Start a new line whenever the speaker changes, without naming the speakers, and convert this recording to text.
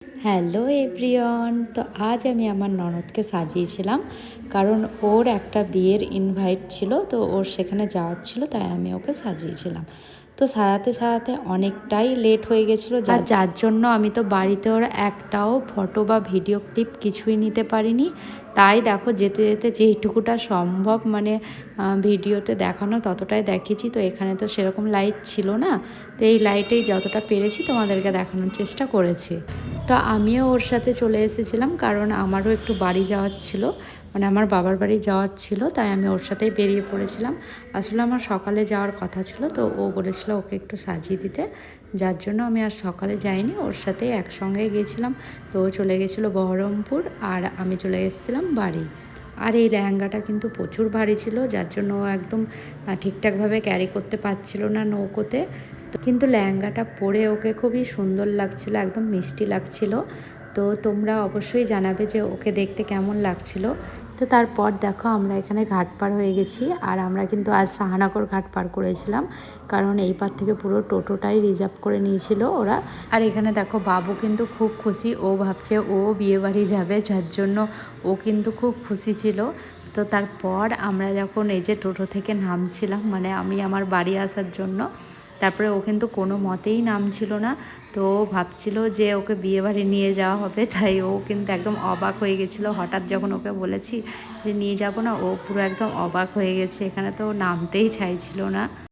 Hello everyone, তো আজ আমি আমার ননদকে সাজিয়েছিলাম কারণ ওর একটা বিয়ের ইনভাইট ছিল, তো ওর সেখানে যাওয়ার ছিল, তাই আমি ওকে সাজিয়েছিলাম। তো সাজাতে সাজাতে অনেকটাই লেট হয়ে গেছিলো, যার জন্য আমি তো বাড়িতে ওর একটাও ফটো বা ভিডিও ক্লিপ কিছুই নিতে পারিনি। তাই দেখো যেতে যেতে যেইটুকুটা সম্ভব মানে ভিডিওতে দেখানো ততটাই দেখিয়েছি। তো এখানে তো সেরকম লাইট ছিল না, তো এই লাইটেই যতটা পেরেছি তোমাদেরকে দেখানোর চেষ্টা করেছি। তো আমিও ওর সাথে চলে এসেছিলাম কারণ আমারও একটু বাড়ি যাওয়ার ছিল, মানে আমার বাবার বাড়ি যাওয়ার ছিল, তাই আমি ওর সাথেই বেরিয়ে পড়েছিলাম। আসলে আমার সকালে যাওয়ার কথা ছিল, তো ও বলেছিল ওকে একটু সাজিয়ে দিতে, যার জন্য আমি আর সকালে যাইনি, ওর সাথেই একসঙ্গে গিয়েছিলাম। তো ও চলে গেছিলো বহরমপুর আর আমি চলে এসেছিলাম বাড়ি। আর এই লেহেঙ্গাটা কিন্তু প্রচুর ভারী ছিল, যার জন্য ও একদম ঠিকঠাকভাবে ক্যারি করতে পারছিল না নৌকোতে। কিন্তু লেহেঙ্গাটা পরে ওকে খুবই সুন্দর লাগছিল, একদম মিষ্টি লাগছিল। তো তোমরা অবশ্যই জানাবে যে ওকে দেখতে কেমন লাগছিল। তো তারপর দেখো আমরা এখানে ঘাট পার হয়ে গেছি, আর আমরা কিন্তু আজ সাহানাগর ঘাট পার করেছিলাম, কারণ এই পার থেকে পুরো টোটোটাই রিজার্ভ করে নিয়েছিল ওরা। আর এখানে দেখো বাবু কিন্তু খুব খুশি, ও ভাবছে ও বিয়েবাড়ি যাবে, যার জন্য ও কিন্তু খুব খুশি ছিল। তো তারপর আমরা যখন এই যে টোটো থেকে নামছিলাম, মানে আমি আমার বাড়ি আসার জন্য, তারপরে ও কিন্তু কোনো মতেই নামছিল না। তো ও ভাবছিল যে ওকে বিয়েবাড়ি নিয়ে যাওয়া হবে, তাই ও কিন্তু একদম অবাক হয়ে গেছিলো। হঠাৎ যখন ওকে বলেছি যে নিয়ে যাব না, ও পুরো একদম অবাক হয়ে গেছে, এখানে তো ও নামতেই চাইছিল না।